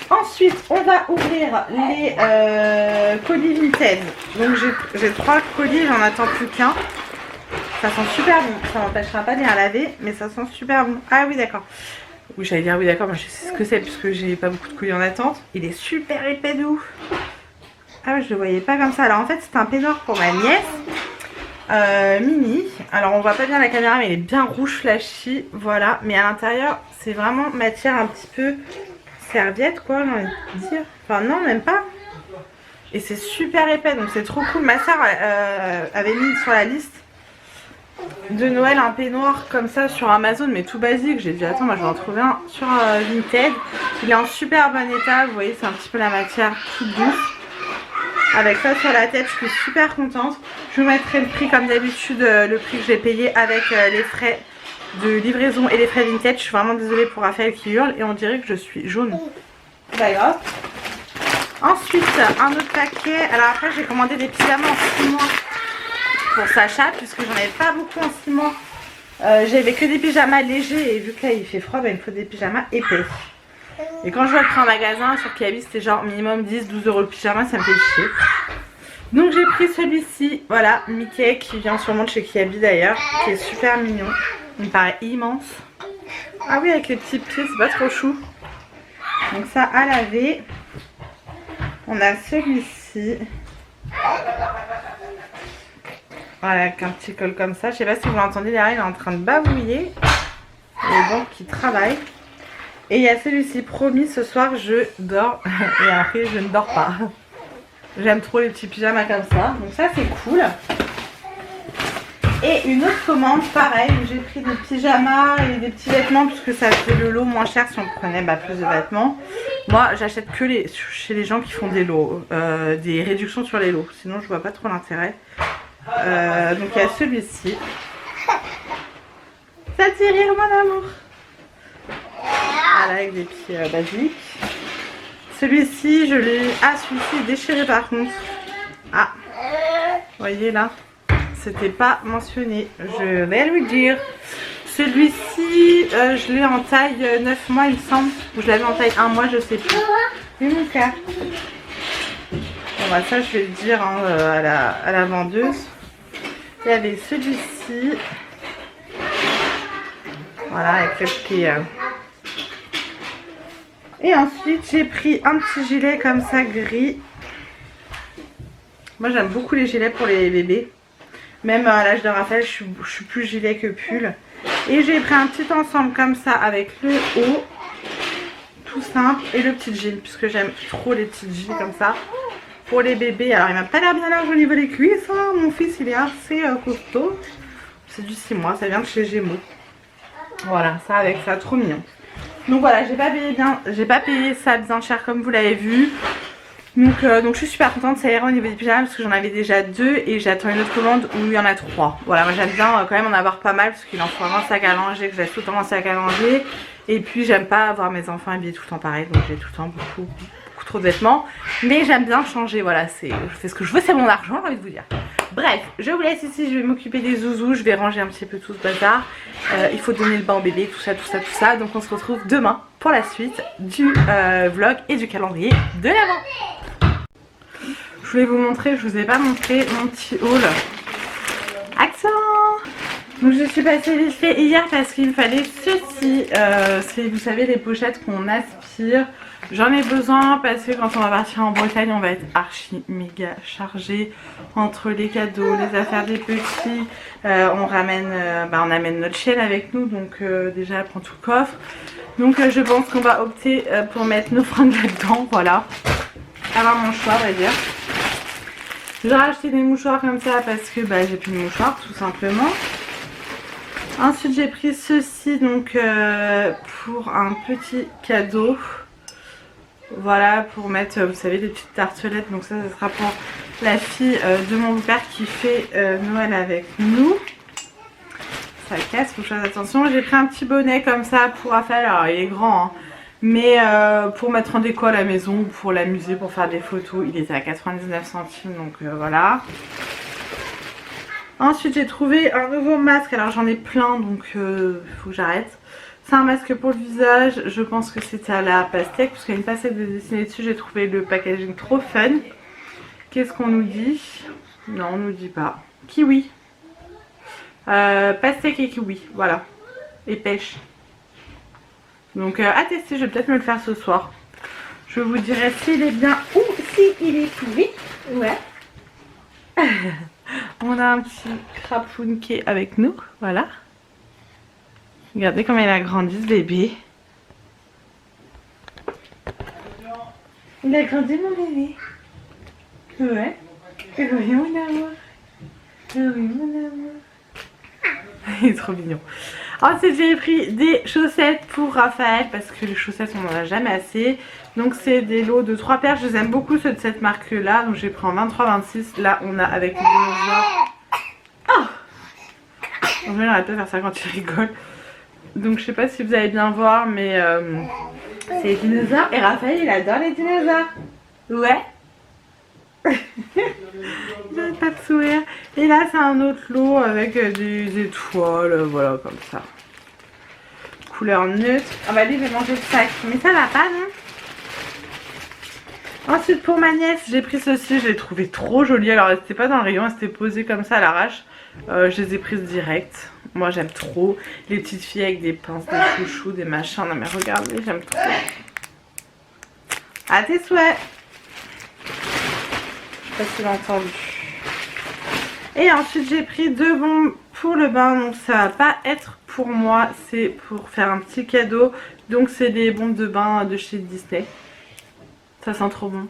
Ensuite on va ouvrir les colis Vinted. Donc j'ai 3 colis, j'en attends plus qu'un. Ça sent super bon, ça m'empêchera pas de les laver, mais ça sent super bon. Ah oui d'accord. Oui j'allais dire oui d'accord, mais je sais ce que c'est puisque j'ai pas beaucoup de colis en attente. Il est super épais de ouf. Ah ouais je le voyais pas comme ça. Alors en fait c'est un peignoir pour ma nièce. Mini, alors on voit pas bien la caméra mais il est bien rouge flashy, voilà, mais à l'intérieur c'est vraiment matière un petit peu serviette quoi, j'ai envie de dire, enfin non même pas, et c'est super épais donc c'est trop cool. Ma soeur avait mis sur la liste de Noël un peignoir comme ça sur Amazon mais tout basique, j'ai dit attends moi je vais en trouver un sur Vinted, il est en super bon état, vous voyez c'est un petit peu la matière toute douce. Avec ça sur la tête, je suis super contente. Je vous mettrai le prix comme d'habitude, le prix que j'ai payé avec les frais de livraison et les frais Vinted. Je suis vraiment désolée pour Raphaël qui hurle et on dirait que je suis jaune. D'accord. Ensuite, un autre paquet. Alors après, j'ai commandé des pyjamas en 6 mois pour Sacha puisque j'en avais pas beaucoup en 6 mois. J'avais que des pyjamas légers et vu que là il fait froid, il me faut des pyjamas épais. Et quand je vois le prix en magasin sur Kiabi c'était genre minimum 10-12 € le pyjama, ça me fait chier. Donc j'ai pris celui-ci, voilà, Mickey qui vient sûrement de chez Kiabi d'ailleurs, qui est super mignon. Il me paraît immense. Ah oui avec les petits pieds, c'est pas trop chou. Donc ça à laver. On a celui-ci. Voilà, avec un petit col comme ça. Je sais pas si vous l'entendez derrière, il est en train de bavouiller. Et donc il travaille. Et il y a celui-ci, promis, ce soir je dors. Et après je ne dors pas. J'aime trop les petits pyjamas comme ça. Donc ça c'est cool. Et une autre commande, pareil, où j'ai pris des pyjamas et des petits vêtements. Puisque ça fait le lot moins cher si on prenait plus de vêtements. Moi j'achète que chez les gens qui font des lots. Des réductions sur les lots. Sinon je vois pas trop l'intérêt. Donc il y a celui-ci. Ça tire rire mon amour. Voilà, avec des pieds basiques. Celui-ci, je l'ai... Ah, celui-ci est déchiré par contre. Ah, vous voyez là, c'était pas mentionné, je vais lui dire. Celui-ci, je l'ai en taille 9 mois il me semble, ou je l'avais en taille 1 mois, je sais plus. Oui mon frère. Bon bah ça je vais le dire hein, à la vendeuse. Il y avait celui-ci. Voilà, avec le petit... Et ensuite j'ai pris un petit gilet comme ça gris. Moi j'aime beaucoup les gilets pour les bébés. Même à l'âge de Raphaël je suis plus gilet que pull. Et j'ai pris un petit ensemble comme ça avec le haut. Tout simple. Et le petit jean. Puisque j'aime trop les petits jeans comme ça. Pour les bébés. Alors il m'a pas l'air bien large au niveau des cuisses. Hein. Mon fils il est assez costaud. C'est du 6 mois. Ça vient de chez Gémeaux. Voilà, ça avec ça. Trop mignon. Donc voilà, j'ai pas payé ça bien cher comme vous l'avez vu. Donc je suis super contente, ça ira au niveau des pyjamas parce que j'en avais déjà 2 et j'attends une autre commande où il y en a 3. Voilà, moi j'aime bien quand même en avoir pas mal parce qu'il en faut un sac à langer, que j'ai tout le temps un sac à langer. Et puis j'aime pas avoir mes enfants habillés tout le temps pareil, donc j'ai tout le temps beaucoup trop de vêtements. Mais j'aime bien changer, voilà, je fais ce que je veux, c'est mon argent, j'ai envie de vous dire. Bref, je vous laisse ici, je vais m'occuper des zouzous, je vais ranger un petit peu tout ce bazar. Il faut donner le bain au bébé, tout ça. Donc on se retrouve demain pour la suite du vlog et du calendrier de l'Avent. Je voulais vous montrer, je vous ai pas montré mon petit haul. Accent. Donc je suis passée vite fait hier parce qu'il me fallait ceci. C'est, vous savez, les pochettes qu'on aspire. J'en ai besoin parce que quand on va partir en Bretagne, on va être archi méga chargé entre les cadeaux, les affaires des petits. On amène notre chienne avec nous, donc déjà elle prend tout le coffre. Donc je pense qu'on va opter pour mettre nos fringues là-dedans, voilà. Avoir mon choix, on va dire. J'ai racheté des mouchoirs comme ça parce que j'ai plus de mouchoirs tout simplement. Ensuite j'ai pris ceci donc pour un petit cadeau. Voilà, pour mettre, vous savez, des petites tartelettes. Donc ça sera pour la fille de mon père qui fait Noël avec nous. Ça casse, faut faire attention. J'ai pris un petit bonnet comme ça pour Raphaël. Alors il est grand hein. Mais pour mettre en déco à la maison, pour l'amuser, pour faire des photos, il était à 99 centimes, donc voilà. Ensuite j'ai trouvé un nouveau masque, alors j'en ai plein, donc il faut que j'arrête. C'est un masque pour le visage, je pense que c'était à la pastèque, parce qu'il y a une pastèque de dessiner dessus, j'ai trouvé le packaging trop fun. Qu'est-ce qu'on nous dit? Non, on nous dit pas. Kiwi. Pastèque et kiwi, voilà. Et pêche. Donc à tester, je vais peut-être me le faire ce soir. Je vous dirai s'il est bien ou s'il est pourri. Ouais. On a un petit crapoun qui est avec nous. Voilà. Regardez comment il a grandi ce bébé. Il a grandi mon bébé. Ouais. Oui mon amour. Oui mon amour. Il est trop mignon. Ensuite j'ai pris des chaussettes pour Raphaël parce que les chaussettes on n'en a jamais assez. Donc c'est des lots de 3 paires. Je les aime beaucoup ceux de cette marque là. Donc j'ai pris en 23-26. Là on a avec les dinosaures. Oh, on va arrêter de faire ça quand il rigole. Donc je sais pas si vous allez bien voir mais c'est les dinosaures. Et Raphaël il adore les dinosaures. Ouais. J'arrête pas de sourire. Et là c'est un autre lot avec des étoiles, voilà comme ça. Couleur neutre. Ah bah lui il va manger le sac. Mais ça va pas non? Ensuite pour ma nièce j'ai pris ceci. Je l'ai trouvé trop joli. Alors elle était pas dans le rayon, elle s'était posée comme ça à l'arrache. Je les ai prises direct. Moi j'aime trop les petites filles avec des pinces, des chouchous, des machins. Non mais regardez, j'aime trop. À tes souhaits. Je sais pas si vous l'avez entendu. Et ensuite j'ai pris 2 bombes pour le bain. Donc ça va pas être pour moi, c'est pour faire un petit cadeau. Donc c'est des bombes de bain de chez Disney. Ça sent trop bon.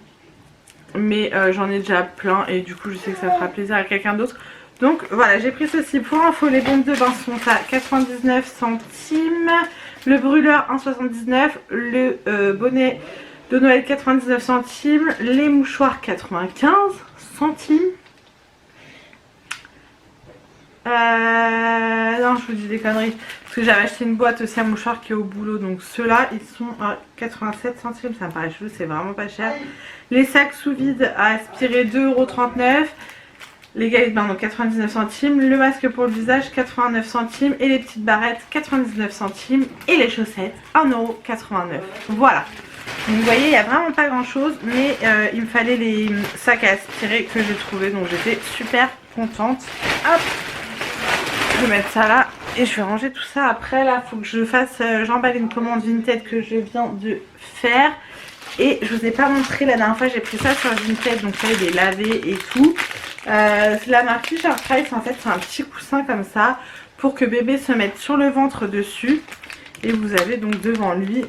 Mais j'en ai déjà plein et du coup je sais que ça fera plaisir à quelqu'un d'autre. Donc voilà, j'ai pris ceci. Pour info, les bombes de bain sont à 99 centimes. Le brûleur 1,79. Le bonnet de Noël 99 centimes. Les mouchoirs 95 centimes. Non, je vous dis des conneries. Parce que j'avais acheté une boîte aussi à mouchoirs qui est au boulot. Donc ceux-là, ils sont à 87 centimes. Ça me paraît chelou, c'est vraiment pas cher. Les sacs sous vide à aspirer 2,39 €. Les galettes de bain donc 99 centimes, le masque pour le visage 89 centimes et les petites barrettes 99 centimes et les chaussettes 1,89 €. Voilà. Donc vous voyez il n'y a vraiment pas grand chose mais il me fallait les sacs à aspirer que j'ai trouvé donc j'étais super contente. Hop, je vais mettre ça là et je vais ranger tout ça après. Là il faut que je fasse, j'emballe une commande Vinted que je viens de faire. Et je vous ai pas montré la dernière fois, j'ai pris ça sur Vinted, donc ça il est lavé et tout. C'est la marque Fisher Price, en fait c'est un petit coussin comme ça pour que bébé se mette sur le ventre dessus. Et vous avez donc devant lui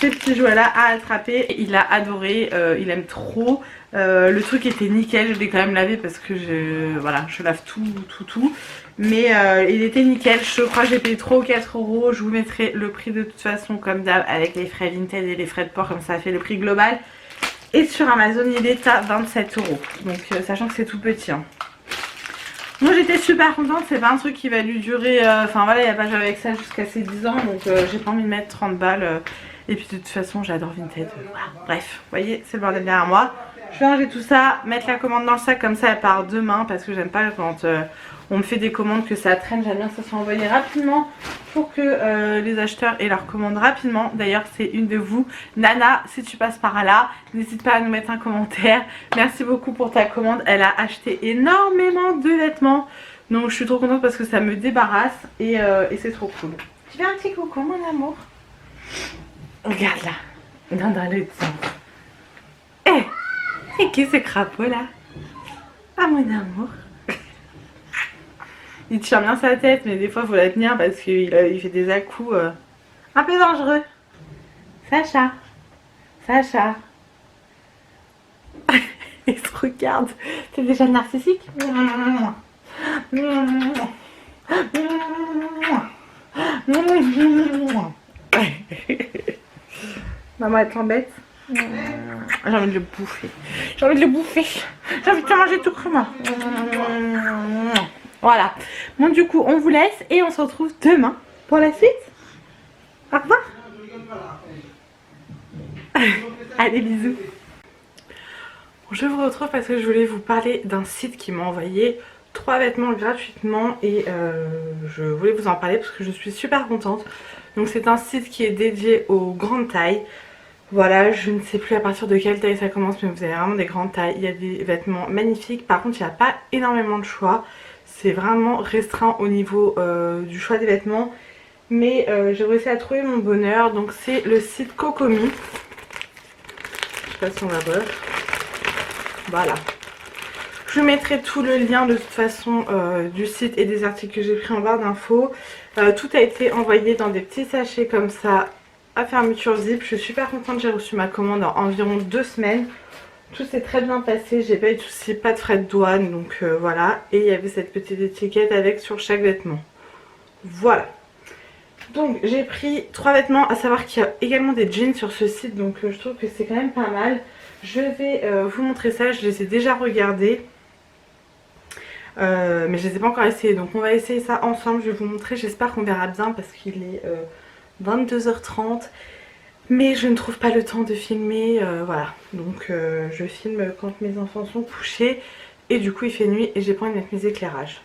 ces petits jouets là à attraper. Il a adoré, il aime trop. Le truc était nickel, je l'ai quand même lavé parce que je lave tout. Mais il était nickel, je crois que j'ai payé 3 ou 4 €. Je vous mettrai le prix de toute façon comme d'hab avec les frais Vinted et les frais de port, comme ça fait le prix global. Et sur Amazon il est à 27 €. Donc sachant que c'est tout petit. Hein. Moi j'étais super contente, c'est pas un truc qui va lui durer, enfin voilà il n'y a pas joué avec ça jusqu'à ses 10 ans. Donc j'ai pas envie de mettre 30 balles. Et puis de toute façon j'adore Vinted. Voilà. Bref, vous voyez c'est le bordel derrière moi. Je vais ranger tout ça, mettre la commande dans le sac comme ça elle part demain. Parce que j'aime pas quand on me fait des commandes que ça traîne. J'aime bien que ça soit envoyé rapidement pour que les acheteurs aient leur commande rapidement. D'ailleurs c'est une de vous, Nana, si tu passes par là, n'hésite pas à nous mettre un commentaire. Merci beaucoup pour ta commande, elle a acheté énormément de vêtements. Donc je suis trop contente parce que ça me débarrasse et c'est trop cool. Tu fais un petit coucou mon amour. Regarde là, dans le sang. Et qui ce crapaud là? Ah mon amour. Il tient bien sa tête mais des fois il faut la tenir parce qu'il fait des à-coups un peu dangereux. Sacha. Il se regarde. T'es déjà narcissique? Maman elle t'embête? J'ai envie de le bouffer. J'ai envie de te manger tout cru moi. Voilà. Bon du coup on vous laisse et on se retrouve demain pour la suite. Au revoir. Allez bisous. Bon, je vous retrouve parce que je voulais vous parler d'un site qui m'a envoyé 3 vêtements gratuitement et je voulais vous en parler parce que je suis super contente. Donc c'est un site qui est dédié aux grandes tailles. Voilà, je ne sais plus à partir de quelle taille ça commence mais vous avez vraiment des grandes tailles. Il y a des vêtements magnifiques, par contre il n'y a pas énormément de choix. C'est vraiment restreint au niveau du choix des vêtements. Mais j'ai réussi à trouver mon bonheur. Donc c'est le site Cocomi. Je sais pas si on va voir. Voilà. Je vous mettrai tout le lien de toute façon du site et des articles que j'ai pris en barre d'infos. Tout a été envoyé dans des petits sachets comme ça à fermeture zip. Je suis super contente, j'ai reçu ma commande en environ 2 semaines. Tout s'est très bien passé, j'ai pas eu de soucis, pas de frais de douane, donc voilà. Et il y avait cette petite étiquette avec sur chaque vêtement. Voilà. Donc j'ai pris 3 vêtements, à savoir qu'il y a également des jeans sur ce site, donc je trouve que c'est quand même pas mal. Je vais vous montrer ça, je les ai déjà regardés. Mais je les ai pas encore essayés, donc on va essayer ça ensemble, je vais vous montrer, j'espère qu'on verra bien parce qu'il est 22h30. Mais je ne trouve pas le temps de filmer, voilà. Donc je filme quand mes enfants sont couchés et du coup il fait nuit et j'ai pas envie de mettre mes éclairages.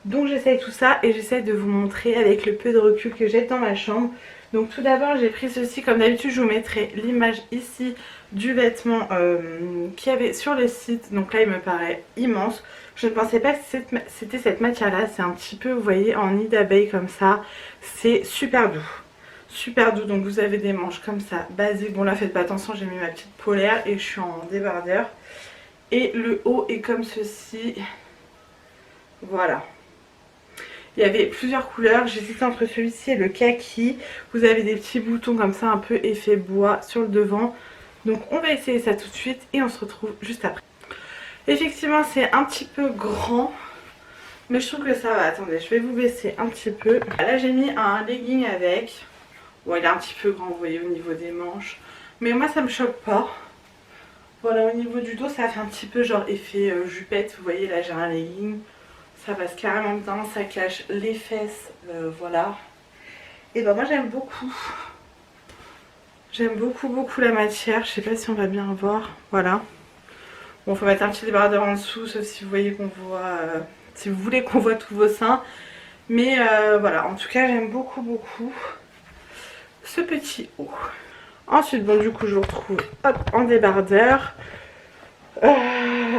Donc j'essaye tout ça et j'essaie de vous montrer avec le peu de recul que j'ai dans ma chambre. Donc tout d'abord j'ai pris ceci, comme d'habitude je vous mettrai l'image ici du vêtement qu'il y avait sur le site. Donc là il me paraît immense. Je ne pensais pas que c'était cette matière là, c'est un petit peu vous voyez en nid d'abeille comme ça. C'est super doux. Super doux, donc vous avez des manches comme ça, basiques. Bon là faites pas attention, j'ai mis ma petite polaire et je suis en débardeur. Et le haut est comme ceci. Voilà. Il y avait plusieurs couleurs, j'hésitais entre celui-ci et le kaki. Vous avez des petits boutons comme ça, un peu effet bois sur le devant. Donc on va essayer ça tout de suite et on se retrouve juste après. Effectivement c'est un petit peu grand, mais je trouve que ça va. Attendez, je vais vous baisser un petit peu. Là j'ai mis un legging avec. Bon il est un petit peu grand vous voyez au niveau des manches. Mais moi ça me choque pas. Voilà au niveau du dos ça fait un petit peu genre effet jupette. Vous voyez là j'ai un legging. Ça passe carrément bien, ça cache les fesses, voilà. Et ben moi j'aime beaucoup. J'aime beaucoup la matière, je sais pas si on va bien voir, voilà. Bon, faut mettre un petit débardeur en dessous, sauf si vous voyez qu'on voit, si vous voulez qu'on voit tous vos seins. Mais voilà, en tout cas j'aime beaucoup ce petit haut. Ensuite, bon du coup je vous retrouve hop, en débardeur.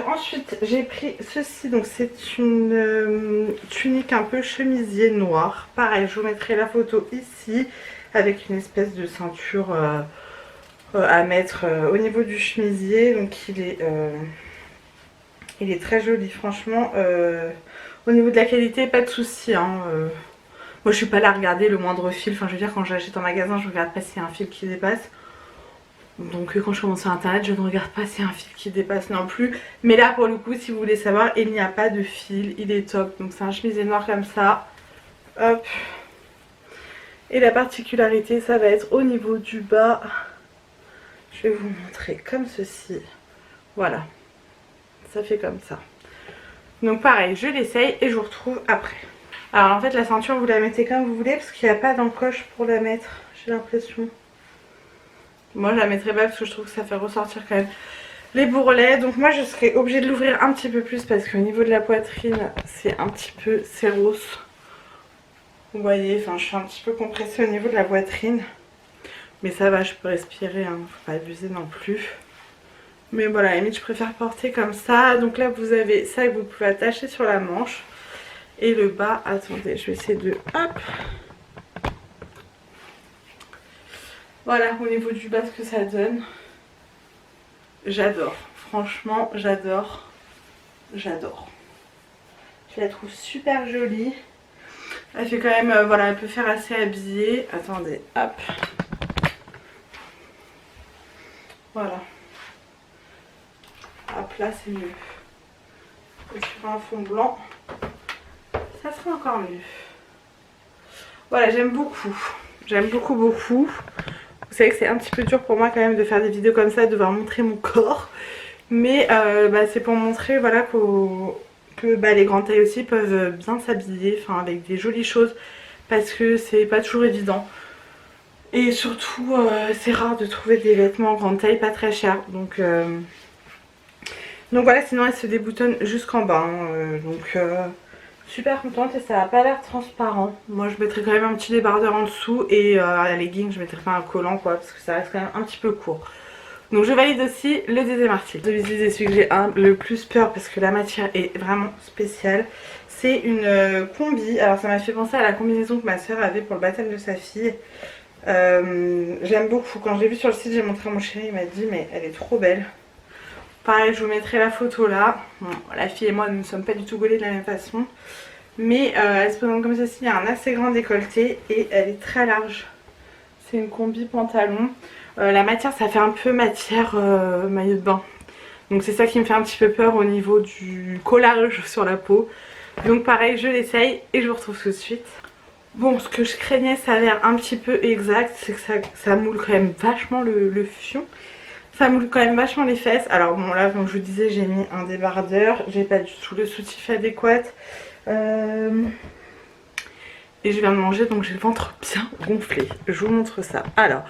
Ensuite j'ai pris ceci, donc c'est une tunique un peu chemisier noir. Pareil, je vous mettrai la photo ici avec une espèce de ceinture à mettre au niveau du chemisier. Donc il est très joli, franchement. Au niveau de la qualité, pas de souci, hein. Moi je suis pas là à regarder le moindre fil, enfin je veux dire quand j'achète en magasin je regarde pas s'il y a un fil qui dépasse. Donc quand je commence sur internet je ne regarde pas s'il y a un fil qui dépasse non plus. Mais là pour le coup si vous voulez savoir il n'y a pas de fil, il est top. Donc c'est un chemisier noir comme ça. Hop. Et la particularité ça va être au niveau du bas. Je vais vous montrer comme ceci. Voilà. Ça fait comme ça. Donc pareil je l'essaye et je vous retrouve après. Alors en fait la ceinture vous la mettez comme vous voulez parce qu'il n'y a pas d'encoche pour la mettre, j'ai l'impression. Moi je la mettrai pas parce que je trouve que ça fait ressortir quand même les bourrelets. Donc moi je serai obligée de l'ouvrir un petit peu plus parce qu'au niveau de la poitrine c'est un petit peu séros. Vous voyez, enfin je suis un petit peu compressée au niveau de la poitrine. Mais ça va, je peux respirer, hein, faut pas abuser non plus. Mais voilà, à la limite je préfère porter comme ça. Donc là vous avez ça que vous pouvez attacher sur la manche. Et le bas, attendez, je vais essayer de... Hop. Voilà, au niveau du bas, ce que ça donne. J'adore. Franchement, j'adore. J'adore. Je la trouve super jolie. Elle fait quand même... voilà, elle peut faire assez habillée. Attendez, hop. Voilà. Hop, là, c'est mieux. Et sur un fond blanc... ça sera encore mieux. Voilà, j'aime beaucoup. J'aime beaucoup. Vous savez que c'est un petit peu dur pour moi quand même de faire des vidéos comme ça, de devoir montrer mon corps. Mais c'est pour montrer voilà, que les grandes tailles aussi peuvent bien s'habiller, enfin avec des jolies choses. Parce que c'est pas toujours évident. Et surtout, c'est rare de trouver des vêtements en grande taille pas très chers. Donc voilà, sinon elle se déboutonne jusqu'en bas. Hein, super contente et ça n'a pas l'air transparent. Moi je mettrais quand même un petit débardeur en dessous et à la legging je mettrais pas un collant quoi parce que ça reste quand même un petit peu court. Donc je valide aussi le deuxième article. Celui-ci c'est celui que j'ai le plus peur parce que la matière est vraiment spéciale. C'est une combi, alors ça m'a fait penser à la combinaison que ma soeur avait pour le baptême de sa fille. J'aime beaucoup, quand je l'ai vue sur le site j'ai montré à mon chéri, il m'a dit mais elle est trop belle. Pareil, je vous mettrai la photo là. Bon, la fille et moi nous ne sommes pas du tout gaulées de la même façon. Mais elle se présente comme ceci, il y a un assez grand décolleté et elle est très large. C'est une combi pantalon. La matière, ça fait un peu matière maillot de bain. Donc c'est ça qui me fait un petit peu peur au niveau du collage sur la peau. Donc pareil, je l'essaye et je vous retrouve tout de suite. Bon, ce que je craignais, ça a l'air un petit peu exact. C'est que ça moule quand même vachement le fion. Ça moule quand même vachement les fesses. Alors bon là comme je vous disais j'ai mis un débardeur. J'ai pas du tout le soutif adéquat. Et je viens de manger donc j'ai le ventre bien gonflé. Je vous montre ça. Alors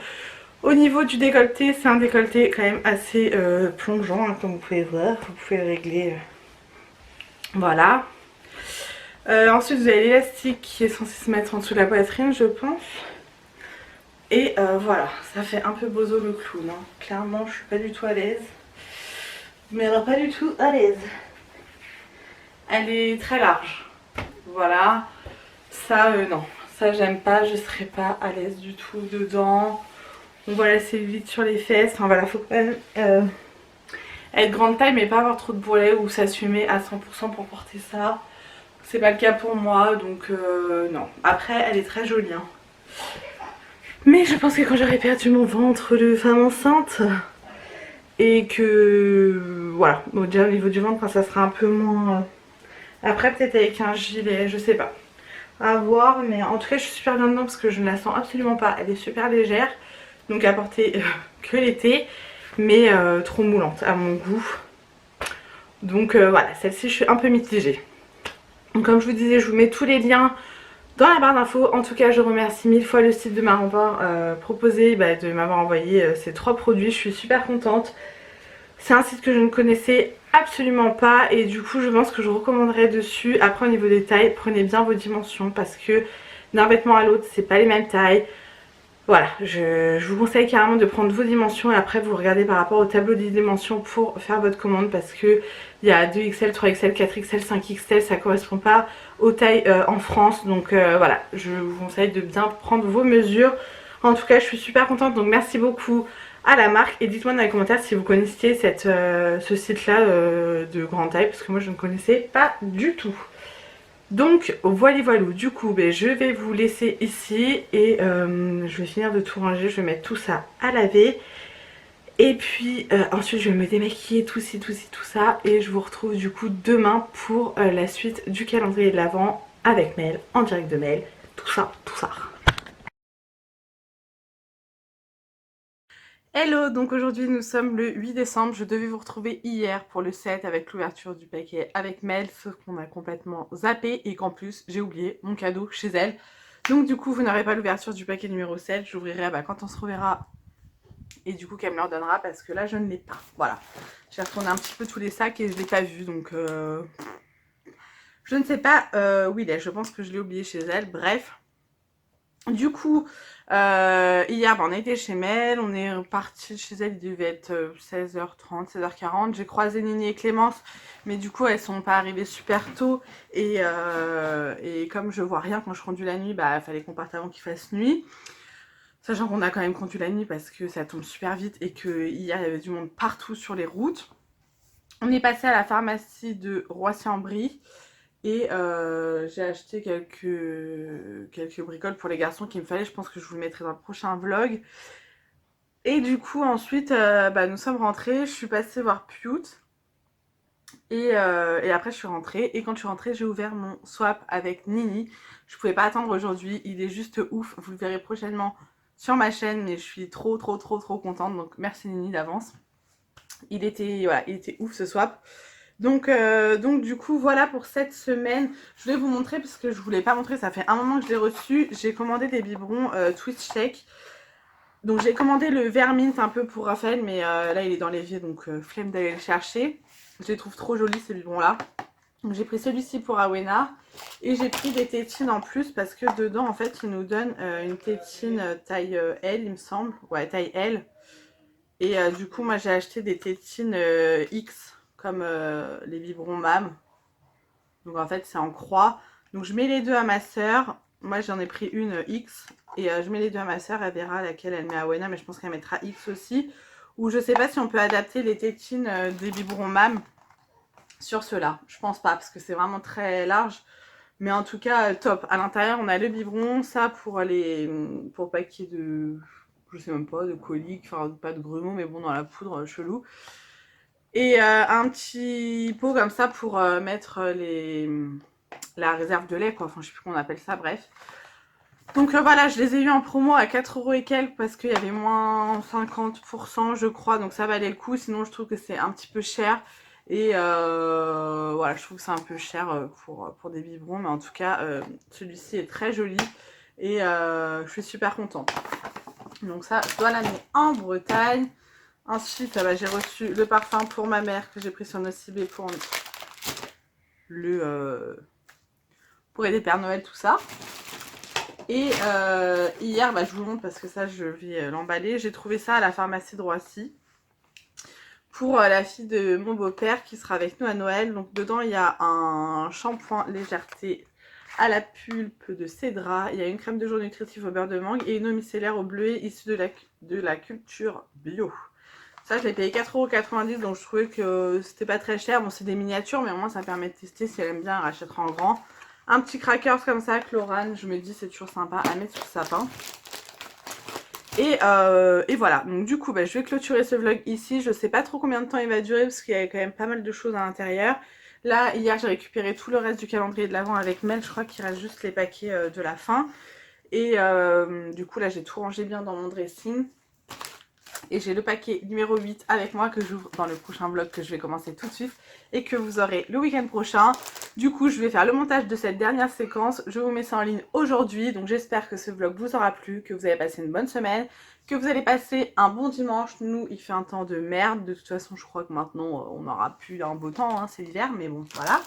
au niveau du décolleté c'est un décolleté quand même assez plongeant hein, comme vous pouvez voir. Vous pouvez le régler. Voilà. Ensuite vous avez l'élastique qui est censé se mettre en dessous de la poitrine je pense. Et voilà, ça fait un peu bozo le clown. Hein. Clairement, je suis pas du tout à l'aise. Mais alors pas du tout à l'aise. Elle est très large. Voilà. Ça, non. Ça, j'aime pas. Je serais pas à l'aise du tout dedans. On voit la cellulite sur les fesses. Enfin voilà, faut quand même être grande taille, mais pas avoir trop de bourrelets ou s'assumer à 100% pour porter ça. C'est pas le cas pour moi, donc non. Après, elle est très jolie. Hein. Mais je pense que quand j'aurai perdu mon ventre de femme enceinte et que voilà, bon, déjà au niveau du ventre ça sera un peu moins... Après peut-être avec un gilet, je sais pas. À voir, mais en tout cas je suis super bien dedans parce que je ne la sens absolument pas. Elle est super légère, donc à porter que l'été, mais trop moulante à mon goût. Donc voilà, celle-ci je suis un peu mitigée. Donc comme je vous disais, je vous mets tous les liens dans la barre d'infos. En tout cas je remercie 1000 fois le site de Marenport proposé de m'avoir envoyé ces 3 produits. Je suis super contente. C'est un site que je ne connaissais absolument pas. Et du coup je pense que je recommanderais dessus. Après au niveau des tailles, prenez bien vos dimensions parce que d'un vêtement à l'autre c'est pas les mêmes tailles. Voilà, je vous conseille carrément de prendre vos dimensions et après vous regardez par rapport au tableau des dimensions pour faire votre commande parce que il y a 2XL, 3XL, 4XL, 5XL, ça correspond pas aux tailles en France. Donc voilà, je vous conseille de bien prendre vos mesures. En tout cas, je suis super contente, donc merci beaucoup à la marque et dites-moi dans les commentaires si vous connaissiez ce site-là de grande taille parce que moi je ne connaissais pas du tout. Donc voilà, du coup je vais vous laisser ici et je vais finir de tout ranger, je vais mettre tout ça à laver et puis ensuite je vais me démaquiller, tout ça et je vous retrouve du coup demain pour la suite du calendrier de l'Avent avec Mel, en direct de Mel, tout ça. Hello, donc aujourd'hui nous sommes le 8 décembre, je devais vous retrouver hier pour le 7 avec l'ouverture du paquet avec Mel, sauf qu'on a complètement zappé et qu'en plus j'ai oublié mon cadeau chez elle. Donc du coup vous n'aurez pas l'ouverture du paquet numéro 7, j'ouvrirai quand on se reverra et du coup qu'elle me leur donnera parce que là je ne l'ai pas. Voilà, j'ai retourné un petit peu tous les sacs et je ne l'ai pas vu donc je ne sais pas où il est, je pense que je l'ai oublié chez elle, bref. Du coup, hier, on était chez Mel, on est reparti chez elle, il devait être 16h30, 16h40. J'ai croisé Nini et Clémence, mais du coup, elles sont pas arrivées super tôt. Et comme je vois rien quand je conduis la nuit, il fallait qu'on parte avant qu'il fasse nuit. Sachant qu'on a quand même conduit la nuit parce que ça tombe super vite et que hier, il y avait du monde partout sur les routes. On est passé à la pharmacie de Roissy-en-Brie. Et j'ai acheté quelques bricoles pour les garçons qu'il me fallait. Je pense que je vous le mettrai dans le prochain vlog. Et du coup, ensuite, nous sommes rentrés. Je suis passée voir Pute. Et après, je suis rentrée. Et quand je suis rentrée, j'ai ouvert mon swap avec Nini. Je pouvais pas attendre aujourd'hui. Il est juste ouf. Vous le verrez prochainement sur ma chaîne. Mais je suis trop contente. Donc, merci Nini d'avance. Il était ouf ce swap. Donc du coup voilà pour cette semaine. Je voulais vous montrer parce que je voulais pas montrer, ça fait un moment que je l'ai reçu. J'ai commandé des biberons Twist Shake. Donc j'ai commandé le Vermint un peu pour Raphaël, mais là il est dans l'évier donc flemme d'aller le chercher. Je les trouve trop jolis ces biberons là. Donc j'ai pris celui-ci pour Awena et j'ai pris des tétines en plus parce que dedans en fait ils nous donnent une tétine taille L il me semble. Ouais, taille L. Et du coup moi j'ai acheté des tétines X comme les biberons MAM. Donc en fait c'est en croix. Donc je mets les deux à ma soeur. Moi j'en ai pris une X. Et je mets les deux à ma soeur. Elle verra laquelle elle met à Wena. Mais je pense qu'elle mettra X aussi. Ou je sais pas si on peut adapter les tétines des biberons MAM sur ceux-là. Je pense pas parce que c'est vraiment très large. Mais en tout cas top. À l'intérieur on a le biberon. Ça pour le paquet de... Je sais même pas, de coliques. Enfin pas de grumeaux mais bon dans la poudre chelou. Et un petit pot comme ça pour mettre la réserve de lait, quoi. Enfin, je sais plus comment on appelle ça, bref. Donc voilà, je les ai eu en promo à 4€ et quelques parce qu'il y avait moins 50% je crois. Donc ça valait le coup. Sinon, je trouve que c'est un petit peu cher. Et voilà, je trouve que c'est un peu cher pour des biberons. Mais en tout cas, celui-ci est très joli. Et je suis super contente. Donc ça, je dois l'amener en Bretagne. Ensuite, j'ai reçu le parfum pour ma mère que j'ai pris sur Nocibé pour pour aider Père Noël, tout ça. Et hier, je vous montre parce que ça, je vais l'emballer. J'ai trouvé ça à la pharmacie de Roissy pour la fille de mon beau-père qui sera avec nous à Noël. Donc dedans, il y a un shampoing légèreté à la pulpe de cédra. Il y a une crème de jour nutritive au beurre de mangue et une eau micellaire au bleuet issue de la culture bio. Ça, je l'ai payé 4,90 € donc je trouvais que c'était pas très cher. Bon, c'est des miniatures, mais au moins ça permet de tester. Si elle aime bien, elle rachètera en grand. Un petit crackers comme ça, Chlorane, je me dis c'est toujours sympa à mettre sur le sapin. Et voilà, donc du coup, je vais clôturer ce vlog ici. Je sais pas trop combien de temps il va durer parce qu'il y a quand même pas mal de choses à l'intérieur. Là, hier, j'ai récupéré tout le reste du calendrier de l'Avent avec Mel. Je crois qu'il reste juste les paquets de la fin. Et du coup, là, j'ai tout rangé bien dans mon dressing. Et j'ai le paquet numéro 8 avec moi que j'ouvre dans le prochain vlog que je vais commencer tout de suite et que vous aurez le week-end prochain. Du coup, je vais faire le montage de cette dernière séquence. Je vous mets ça en ligne aujourd'hui. Donc j'espère que ce vlog vous aura plu, que vous avez passé une bonne semaine, que vous allez passer un bon dimanche. Nous, il fait un temps de merde. De toute façon, je crois que maintenant, on n'aura plus un beau temps. Hein, c'est l'hiver, mais bon, voilà.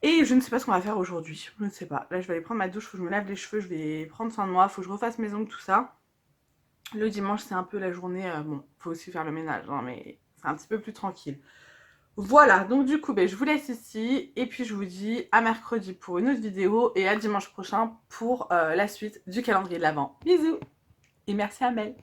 Et je ne sais pas ce qu'on va faire aujourd'hui. Je ne sais pas. Là, je vais aller prendre ma douche. Faut que je me lave les cheveux. Je vais prendre soin de moi. Faut que je refasse mes ongles, tout ça. Le dimanche, c'est un peu la journée, bon, faut aussi faire le ménage, hein, mais c'est un petit peu plus tranquille. Voilà, donc du coup, je vous laisse ici, et puis je vous dis à mercredi pour une autre vidéo, et à dimanche prochain pour la suite du calendrier de l'Avent. Bisous, et merci Amel.